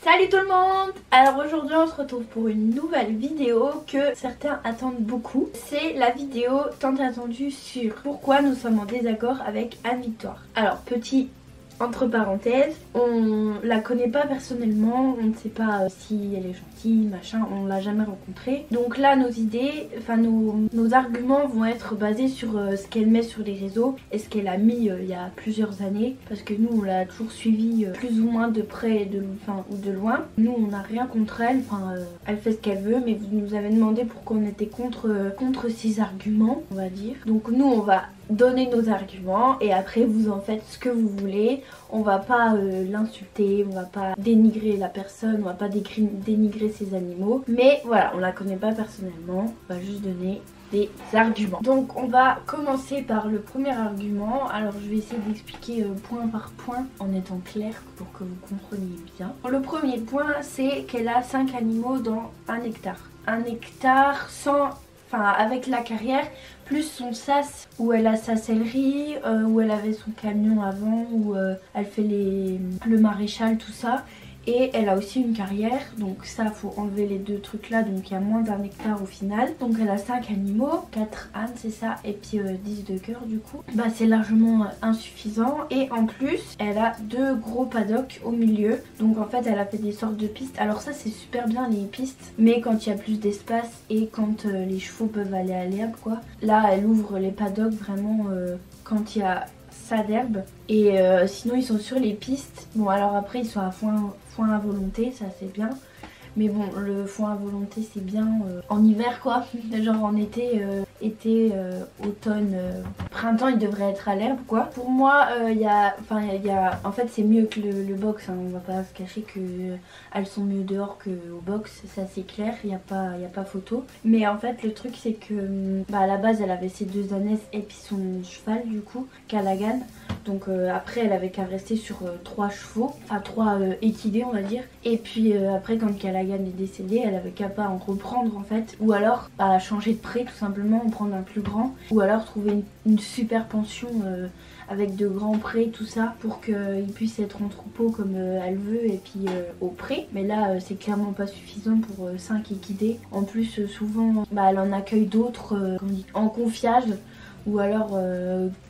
Salut tout le monde! Alors aujourd'hui on se retrouve pour une nouvelle vidéo que certains attendent beaucoup. C'est la vidéo tant attendue sur pourquoi nous sommes en désaccord avec Anne Victoire. Alors petit entre parenthèses, on la connaît pas personnellement, on ne sait pas si elle est gentille, machin, on l'a jamais rencontrée. Donc là nos idées, enfin nos arguments vont être basés sur ce qu'elle met sur les réseaux et ce qu'elle a mis il y a plusieurs années. Parce que nous on l'a toujours suivie plus ou moins de près ou de loin. Nous on n'a rien contre elle, elle fait ce qu'elle veut, mais vous nous avez demandé pourquoi on était contre ces arguments, on va dire. Donc nous on va donner nos arguments et après vous en faites ce que vous voulez. On va pas l'insulter, on va pas dénigrer la personne, on va pas dénigrer ses animaux, mais voilà, on la connaît pas personnellement, on va juste donner des arguments. Donc on va commencer par le premier argument. Alors je vais essayer d'expliquer point par point en étant clair pour que vous compreniez bien. Le premier point, c'est qu'elle a 5 animaux dans 1 hectare. 1 hectare avec la carrière, plus son sas où elle a sa sellerie, où elle avait son camion avant, où elle fait le maréchal, tout ça. Et elle a aussi une carrière, donc ça faut enlever les deux trucs là, donc il y a moins d'1 hectare au final. Donc elle a 5 animaux, 4 ânes c'est ça, et puis 10 de cœur du coup. Bah c'est largement insuffisant, et en plus elle a 2 gros paddocks au milieu. Donc en fait elle a fait des sortes de pistes. Alors ça c'est super bien les pistes, mais quand il y a plus d'espace et quand les chevaux peuvent aller à l'herbe quoi. Là elle ouvre les paddocks vraiment quand il y a ça d'herbe, et sinon ils sont sur les pistes. Bon alors après ils sont à foin à volonté, ça c'est bien, mais bon le foin à volonté c'est bien en hiver quoi, genre en été, automne, printemps il devrait être à l'herbe quoi. Pour moi en fait c'est mieux que le box, hein. On va pas se cacher que elles sont mieux dehors que au box, ça c'est clair, il y a pas photo. Mais en fait le truc c'est que à la base elle avait ses 2 ânesses et puis son cheval du coup, Callaghan. Donc après elle avait qu'à rester sur 3 chevaux, enfin 3 équidés on va dire. Et puis après quand Callaghan est décédé, elle avait qu'à pas en reprendre en fait. Ou alors changer de pré tout simplement, en prendre un plus grand. Ou alors trouver une super pension avec de grands prés, tout ça, pour qu'il puisse être en troupeau comme elle veut et puis au pré. Mais là c'est clairement pas suffisant pour 5 équidés. En plus souvent elle en accueille d'autres en confiage, ou alors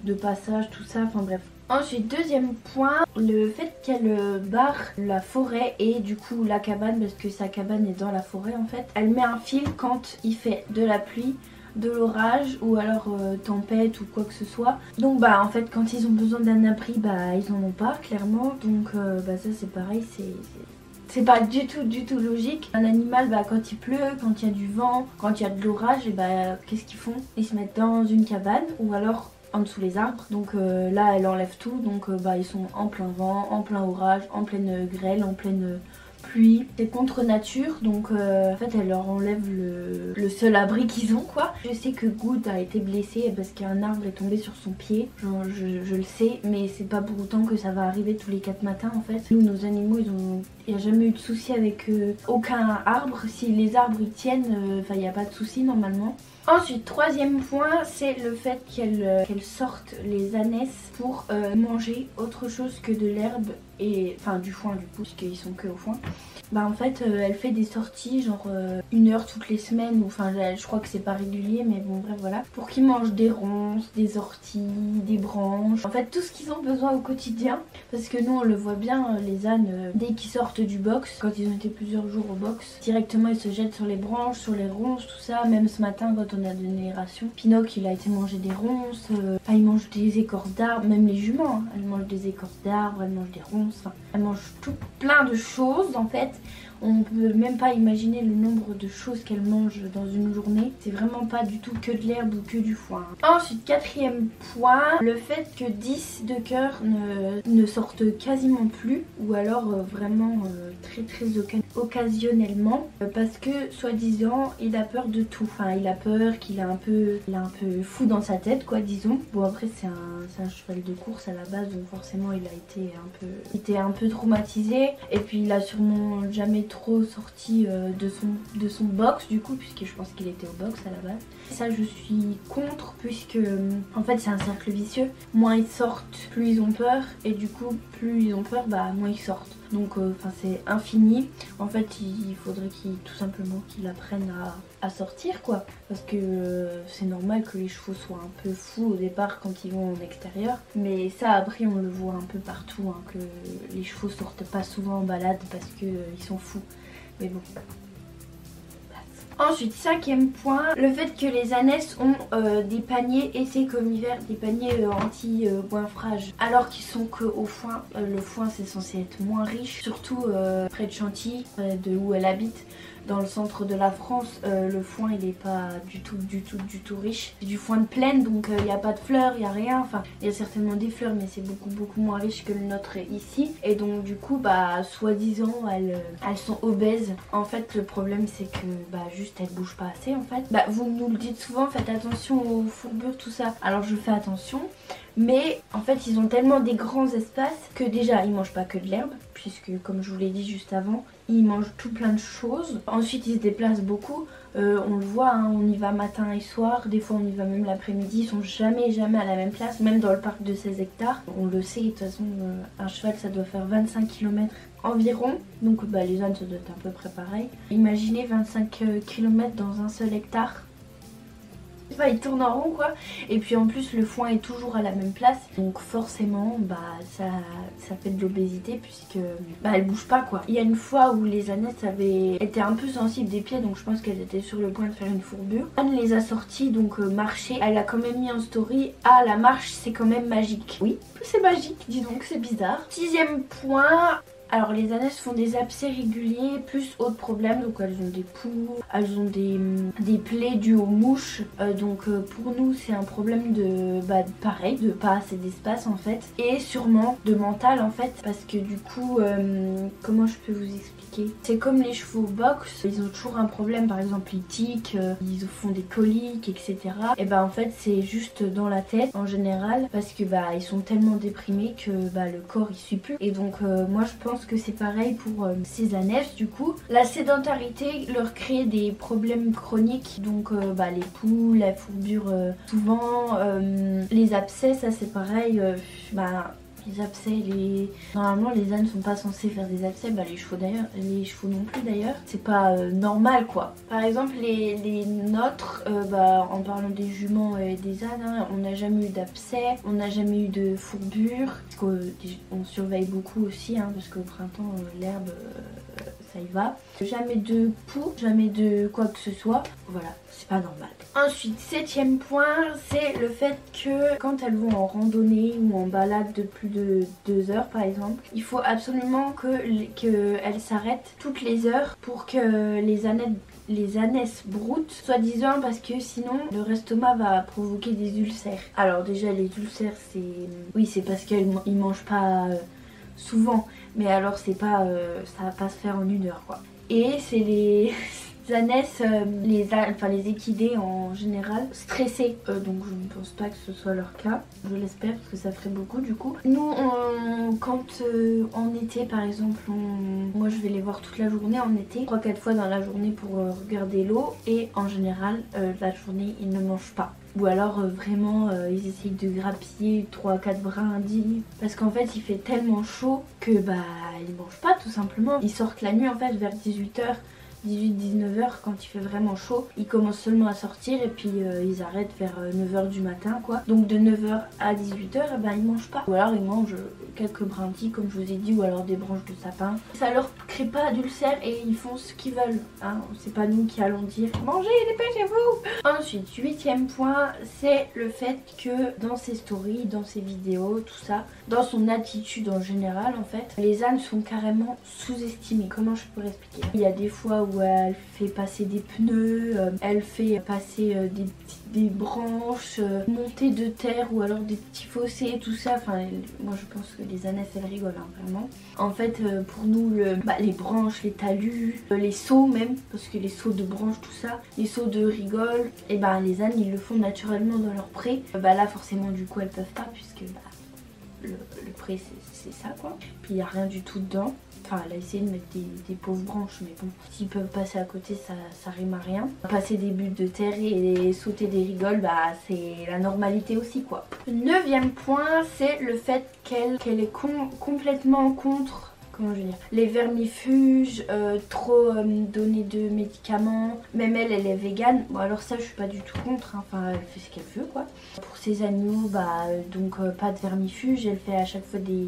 de passage, tout ça, enfin bref. Ensuite, deuxième point, le fait qu'elle barre la forêt et du coup la cabane, parce que sa cabane est dans la forêt en fait. Elle met un fil quand il fait de la pluie, de l'orage ou alors tempête ou quoi que ce soit. Donc en fait quand ils ont besoin d'un abri, ils en ont pas clairement. Donc ça c'est pareil, c'est pas du tout logique. Un animal, quand il pleut, quand il y a du vent, quand il y a de l'orage, et qu'est-ce qu'ils font? Ils se mettent dans une cabane ou alors en dessous les arbres. Donc là elle enlève tout, donc ils sont en plein vent, en plein orage, en pleine grêle, en pleine pluie. C'est contre nature, donc en fait elle leur enlève le seul abri qu'ils ont quoi. Je sais que Good a été blessé parce qu'un arbre est tombé sur son pied, je le sais, mais c'est pas pour autant que ça va arriver tous les 4 matins en fait. Nous nos animaux il n'y a jamais eu de souci avec aucun arbre. Si les arbres ils tiennent, il n'y a pas de souci normalement. Ensuite, troisième point, c'est le fait qu'elle sorte les ânesses pour manger autre chose que de l'herbe et du foin du coup, puisqu'ils sont que au foin. En fait elle fait des sorties genre 1 heure toutes les semaines, ou je crois que c'est pas régulier, mais bon bref voilà, pour qu'ils mangent des ronces, des orties, des branches, en fait tout ce qu'ils ont besoin au quotidien. Parce que nous on le voit bien, les ânes dès qu'ils sortent du box, quand ils ont été plusieurs jours au box, directement ils se jettent sur les branches, sur les ronces, tout ça. Même ce matin quand on a donné les rations, Pinocchio il a été manger des ronces, il mange des écorces d'arbres, même les juments, hein. Elles mangent des écorces d'arbres, elles mangent des ronces, elles mangent tout plein de choses en fait. On peut même pas imaginer le nombre de choses qu'elle mange dans une journée. C'est vraiment pas du tout que de l'herbe ou que du foin. Ensuite, quatrième point, le fait que 10 de cœur ne sortent quasiment plus, ou alors vraiment très occasionnellement, parce que soi-disant il a peur de tout. Il a peur qu'il est un peu fou dans sa tête quoi, disons. Bon après c'est un cheval de course à la base, donc forcément il a été un peu traumatisé, et puis il a sûrement jamais trop sorti de son box du coup, puisque je pense qu'il était au box à la base. Ça je suis contre, puisque en fait c'est un cercle vicieux. Moins ils sortent, plus ils ont peur, et du coup plus ils ont peur, moins ils sortent. donc enfin c'est infini. En fait il faudrait tout simplement qu'ils apprennent à sortir quoi, parce que c'est normal que les chevaux soient un peu fous au départ quand ils vont en extérieur, mais ça après on le voit un peu partout hein, que les chevaux sortent pas souvent en balade parce que ils sont fous, mais bon. Ensuite, 5e point, le fait que les ânesses ont des paniers, et c'est comme hiver, des paniers anti-goinfrage, alors qu'ils sont qu'au foin. Le foin c'est censé être moins riche, surtout près de Chantilly, de où elle habite. Dans le centre de la France, le foin il est pas du tout riche. C'est du foin de plaine, donc il n'y a pas de fleurs, il n'y a rien. Enfin, il y a certainement des fleurs, mais c'est beaucoup moins riche que le nôtre ici. Et donc du coup, bah soi-disant, elles sont obèses. En fait, le problème c'est que bah juste elles bougent pas assez en fait. Bah vous nous le dites souvent, faites attention aux fourbures, tout ça. Alors je fais attention. Mais en fait ils ont tellement des grands espaces que déjà ils mangent pas que de l'herbe, puisque comme je vous l'ai dit juste avant, ils mangent tout plein de choses. Ensuite ils se déplacent beaucoup, on le voit hein, on y va matin et soir, des fois on y va même l'après-midi, ils sont jamais à la même place, même dans le parc de 16 hectares. On le sait, de toute façon un cheval ça doit faire 25 km environ, donc bah, les ânes ça doit être à peu près pareil. Imaginez 25 km dans un seul hectare. Enfin, il tourne en rond quoi, et puis en plus le foin est toujours à la même place, donc forcément bah ça fait de l'obésité puisque bah elle bouge pas quoi. Il y a une fois où les ânesses avaient été un peu sensibles des pieds, donc je pense qu'elles étaient sur le point de faire une fourbure. Anne les a sorties donc marcher, elle a quand même mis en story, ah la marche c'est quand même magique. Oui c'est magique, dis donc c'est bizarre. 6e point. Alors les ânesses font des abcès réguliers plus autres problèmes, donc elles ont des poux, elles ont des plaies dues aux mouches, donc pour nous c'est un problème de pareil, de pas assez d'espace en fait, et sûrement de mental en fait, parce que du coup comment je peux vous expliquer, c'est comme les chevaux box, ils ont toujours un problème, par exemple ils tiquent, ils font des coliques etc, et bah en fait c'est juste dans la tête en général, parce que bah ils sont tellement déprimés que bah le corps il suit plus, et donc moi je pense que c'est pareil pour ces ânesses du coup. La sédentarité leur crée des problèmes chroniques, donc bah, les poux, la fourbure souvent, les abcès ça c'est pareil, bah les abcès, normalement les ânes sont pas censés faire des abcès, bah les chevaux d'ailleurs, les chevaux non plus d'ailleurs, c'est pas normal quoi. Par exemple les nôtres, bah en parlant des juments et des ânes, hein, on n'a jamais eu d'abcès, on n'a jamais eu de fourbure, parce qu'on surveille beaucoup aussi hein, parce qu'au printemps l'herbe ça y va. Jamais de poux, jamais de quoi que ce soit, voilà, c'est pas normal. Ensuite, 7e point, c'est le fait que quand elles vont en randonnée ou en balade de plus de 2 heures par exemple, il faut absolument qu'elles s'arrêtent toutes les heures pour que les ânesses broutent, soi-disant parce que sinon leur estomac va provoquer des ulcères. Alors déjà les ulcères c'est parce qu'ils mangent pas souvent, mais alors c'est pas ça va pas se faire en 1 heure quoi. Et c'est les ânesses, les équidés en général stressés, donc je ne pense pas que ce soit leur cas, je l'espère parce que ça ferait beaucoup du coup. Nous quand en été par exemple, moi je vais les voir toute la journée en été, 3-4 fois dans la journée pour regarder l'eau, et en général la journée ils ne mangent pas. Ou alors vraiment ils essayent de grappiller 3-4 brindilles, parce qu'en fait il fait tellement chaud que bah ils mangent pas tout simplement. Ils sortent la nuit en fait vers 18h, 18-19h quand il fait vraiment chaud. Ils commencent seulement à sortir et puis ils arrêtent vers 9h du matin quoi. Donc de 9h à 18h eh ben, ils mangent pas. Ou alors ils mangent quelques brindilles comme je vous ai dit, ou alors des branches de sapin. Ça leur crée pas d'ulcère et ils font ce qu'ils veulent. Hein. C'est pas nous qui allons dire mangez, dépêchez-vous. Ensuite, 8e point, c'est le fait que dans ses stories, dans ses vidéos, tout ça, dans son attitude en général en fait, les ânes sont carrément sous-estimés. Comment je pourrais expliquer? Il y a des fois où elle fait passer des pneus, elle fait passer des branches, montées de terre ou alors des petits fossés, tout ça. Enfin, moi je pense que les ânesses elles rigolent hein, vraiment. En fait pour nous les branches, les talus, les seaux même, parce que les seaux de branches tout ça, les seaux de rigole, et ben les ânes ils le font naturellement dans leur pré. Là forcément du coup elles peuvent pas puisque le pré c'est ça quoi, puis il n'y a rien du tout dedans. Enfin elle a essayé de mettre des pauvres branches, mais bon, s'ils peuvent passer à côté ça rime à rien. Passer des bulles de terre et sauter des rigoles, bah c'est la normalité aussi quoi. Le 9e point, c'est le fait qu'elle est complètement contre comment je veux dire, les vermifuges, trop donner de médicaments. Même elle est végane. Bon alors ça je suis pas du tout contre, hein. Enfin elle fait ce qu'elle veut quoi. Pour ses animaux donc pas de vermifuges, elle fait à chaque fois des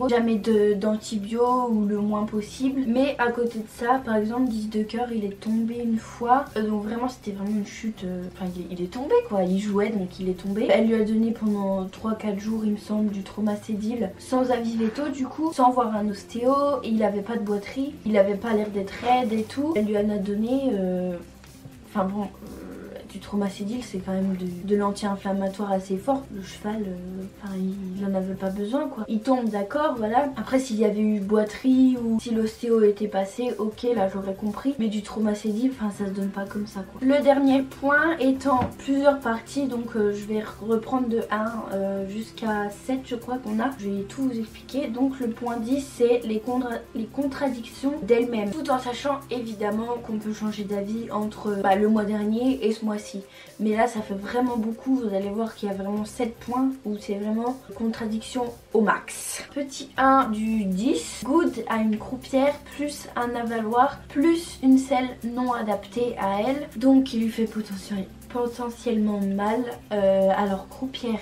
jamais d'antibio ou le moins possible. Mais à côté de ça, par exemple 10 de cœur il est tombé une fois, donc vraiment c'était vraiment une chute, enfin il est tombé quoi, il jouait donc il est tombé. Elle lui a donné pendant 3-4 jours il me semble du Tromacédil sans avis veto du coup, sans voir un ostéo, et il avait pas de boiterie, il avait pas l'air d'être raide et tout. Elle lui en a donné, enfin bon, du Tromacédil c'est quand même de l'anti-inflammatoire assez fort. Le cheval, enfin il en avait pas besoin quoi. Il tombe d'accord, voilà. Après s'il y avait eu boiterie ou si l'ostéo était passé, ok là j'aurais compris. Mais du Tromacédil, enfin ça se donne pas comme ça quoi. Le dernier point étant plusieurs parties, donc je vais reprendre de 1 jusqu'à 7 je crois qu'on a. Je vais tout vous expliquer. Donc le point 10 c'est les contradictions d'elle-même. Tout en sachant évidemment qu'on peut changer d'avis entre le mois dernier et ce mois-ci. Mais là ça fait vraiment beaucoup, vous allez voir qu'il y a vraiment 7 points où c'est vraiment contradiction au max. Petit 1 du 10, Good a une croupière plus un avaloir plus une selle non adaptée à elle, donc qui lui fait potentiellement mal. Alors croupière,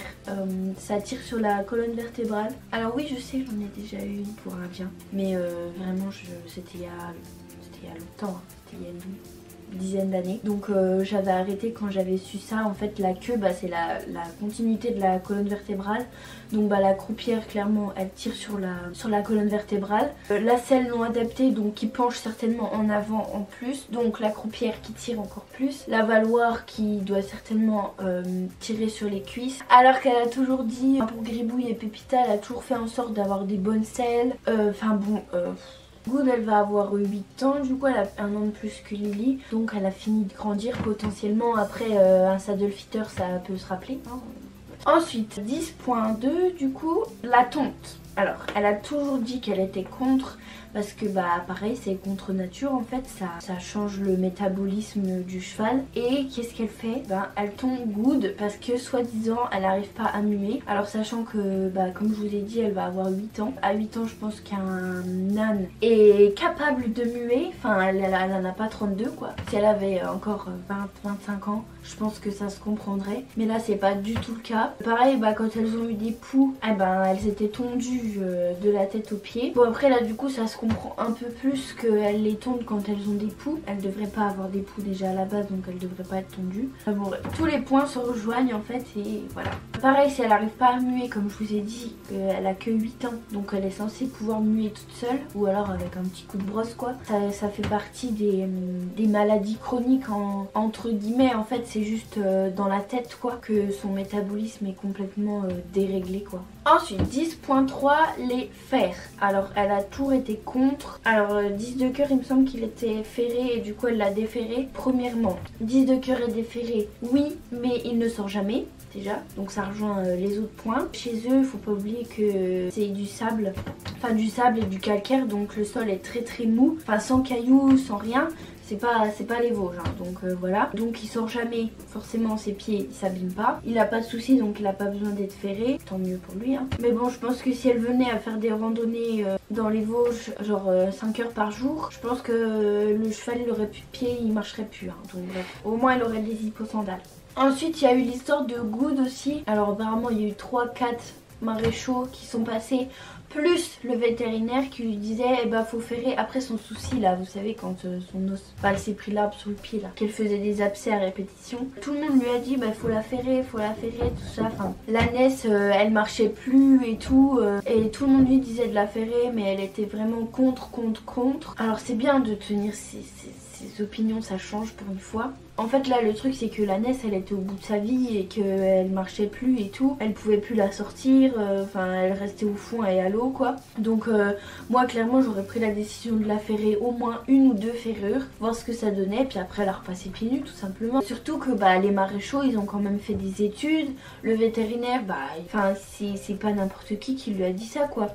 ça tire sur la colonne vertébrale. Alors oui je sais, j'en ai déjà eu une pour un bien, mais vraiment c'était il y a longtemps, hein. C'était il y a une dizaine d'années. Donc j'avais arrêté quand j'avais su ça. En fait la queue c'est la continuité de la colonne vertébrale. Donc la croupière clairement elle tire sur la colonne vertébrale. La selle non adaptée donc qui penche certainement en avant en plus. Donc la croupière qui tire encore plus. La valoir qui doit certainement tirer sur les cuisses. Alors qu'elle a toujours dit, pour Gribouille et Pépita, elle a toujours fait en sorte d'avoir des bonnes selles. Enfin bon... Good elle va avoir 8 ans, du coup elle a 1 an de plus que Lily, donc elle a fini de grandir potentiellement. Après un saddle fitter ça peut se rappeler, hein. Ensuite 10.2 du coup, la tonte. Alors elle a toujours dit qu'elle était contre parce que pareil c'est contre nature en fait, ça change le métabolisme du cheval. Et qu'est-ce qu'elle fait? Elle tombe Good parce que soi-disant elle n'arrive pas à muer. Alors sachant que comme je vous ai dit elle va avoir 8 ans. À 8 ans je pense qu'un âne est capable de muer, enfin elle en a pas 32 quoi. Si elle avait encore 20-25 ans je pense que ça se comprendrait, mais là c'est pas du tout le cas. Pareil quand elles ont eu des poux, elles étaient tondues de la tête aux pieds. Bon après là du coup ça se comprend un peu plus qu'elles les tondent quand elles ont des poux. Elles devraient pas avoir des poux déjà à la base, donc elles devraient pas être tondues. Enfin, bon, tous les points se rejoignent en fait et voilà. Pareil si elle arrive pas à muer comme je vous ai dit, elle a que 8 ans, donc elle est censée pouvoir muer toute seule ou alors avec un petit coup de brosse quoi. Ça fait partie des maladies chroniques entre guillemets. En fait c'est juste dans la tête quoi que son métabolisme est complètement déréglé quoi. Ensuite 10.3 les fers. Alors elle a toujours été contre. Alors 10 de cœur il me semble qu'il était ferré et du coup elle l'a déferré. Premièrement 10 de cœur est déferré, oui, mais il ne sort jamais déjà, donc ça rejoint les autres points. Chez eux il faut pas oublier que c'est du sable, enfin du sable et du calcaire, donc le sol est très très mou, enfin sans cailloux, sans rien. C'est pas les Vosges, hein. Donc voilà. Donc il sort jamais, forcément ses pieds ils s'abîment pas. Il a pas de soucis donc il a pas besoin d'être ferré, tant mieux pour lui hein. Mais bon je pense que si elle venait à faire des randonnées dans les Vosges, genre 5 heures par jour, je pense que le cheval il aurait plus de pieds, il marcherait plus hein. Donc bref, au moins il aurait des hipposandales. Ensuite il y a eu l'histoire de Good aussi. Alors apparemment il y a eu 3-4 maréchaux qui sont passés, plus le vétérinaire qui lui disait faut ferrer après son souci là, vous savez quand son os, elle s'est pris l'arbre sur le pied là, qu'elle faisait des abcès à répétition. Tout le monde lui a dit faut la ferrer, tout ça. Enfin la naisse elle marchait plus et tout et tout le monde lui disait de la ferrer, mais elle était vraiment contre. Alors c'est bien de tenir ses opinions, ça change pour une fois. En fait là le truc c'est que la naisse elle était au bout de sa vie et qu'elle marchait plus et tout, elle pouvait plus la sortir, enfin elle restait au fond et à l'eau quoi. Donc moi clairement j'aurais pris la décision de la ferrer au moins 1 ou 2 ferrures, voir ce que ça donnait, puis après la repasser pieds nus tout simplement. Surtout que les maréchaux ils ont quand même fait des études, le vétérinaire enfin c'est pas n'importe qui lui a dit ça quoi.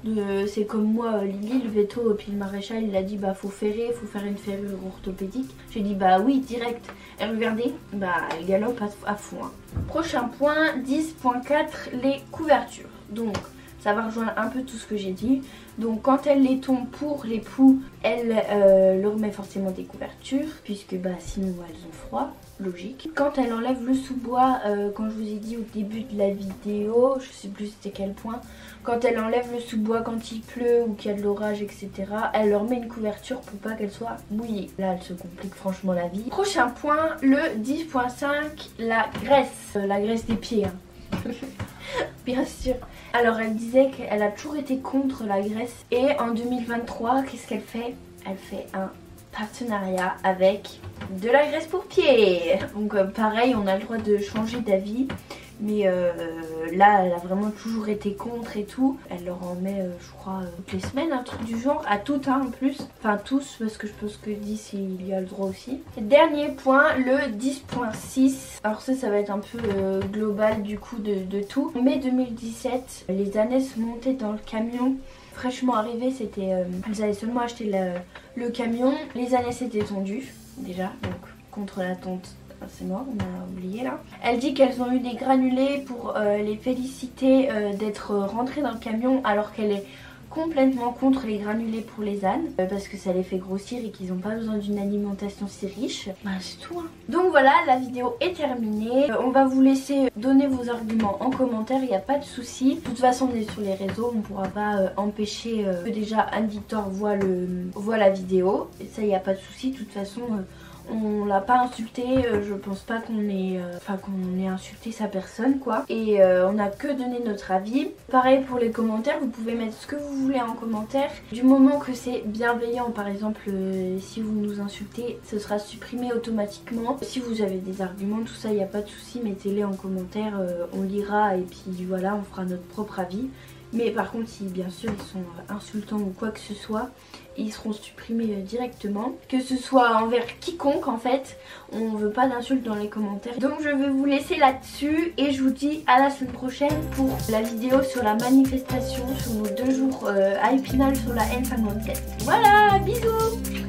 C'est comme moi Lily, le veto puis le maréchal il a dit faut ferrer, faut faire une ferrure orthopédique. J'ai dit oui direct. Et regardez, elle galope à fond hein. Prochain point 10.4 les couvertures. Donc Ça va rejoindre un peu tout ce que j'ai dit. Donc quand elle les tombe pour l'époux, elle leur met forcément des couvertures, puisque bah sinon elles ont froid, logique. Quand elle enlève le sous-bois, quand je vous ai dit au début de la vidéo, je sais plus c'était quel point, quand elle enlève le sous-bois quand il pleut ou qu'il y a de l'orage, etc., elle leur met une couverture pour pas qu'elle soit mouillée. Là elle se complique franchement la vie. Prochain point, le 10.5, la graisse des pieds. Hein. Bien sûr. Alors elle disait qu'elle a toujours été contre la graisse et en 2023, qu'est-ce qu'elle fait? Elle fait un partenariat avec de la graisse pour pieds. Donc pareil, on a le droit de changer d'avis. Mais là, elle a vraiment toujours été contre et tout. Elle leur en met, je crois, toutes les semaines, un truc du genre. À toutes, hein, en plus. Enfin, tous, parce que je pense que 10, il y a le droit aussi. Dernier point, le 10.6. Alors ça va être un peu global, du coup, de tout. En mai 2017, les ânesses montaient dans le camion. Fraîchement arrivées, c'était... elles avaient seulement acheté le camion. Les ânesses étaient tondues, déjà. Donc, contre la tonte. C'est mort, on a oublié là. Elle dit qu'elles ont eu des granulés pour les féliciter d'être rentrées dans le camion alors qu'elle est complètement contre les granulés pour les ânes parce que ça les fait grossir et qu'ils n'ont pas besoin d'une alimentation si riche. Bah c'est tout hein. Donc voilà, la vidéo est terminée. On va vous laisser donner vos arguments en commentaire, il n'y a pas de souci. De toute façon on est sur les réseaux, on ne pourra pas empêcher que déjà Anne-Victoire voit la vidéo. Et ça il n'y a pas de souci, de toute façon... on l'a pas insulté, je pense pas qu'on ait, qu'on ait insulté sa personne quoi. Et on a que donné notre avis. Pareil pour les commentaires, vous pouvez mettre ce que vous voulez en commentaire. Du moment que c'est bienveillant, par exemple si vous nous insultez, ce sera supprimé automatiquement. Si vous avez des arguments, tout ça, il n'y a pas de souci, mettez-les en commentaire, on lira et puis voilà, on fera notre propre avis. Mais par contre, si bien sûr ils sont insultants ou quoi que ce soit, ils seront supprimés directement. Que ce soit envers quiconque en fait, on veut pas d'insultes dans les commentaires. Donc je vais vous laisser là-dessus et je vous dis à la semaine prochaine pour la vidéo sur la manifestation sur nos 2 jours à Épinal sur la N57. Voilà, bisous!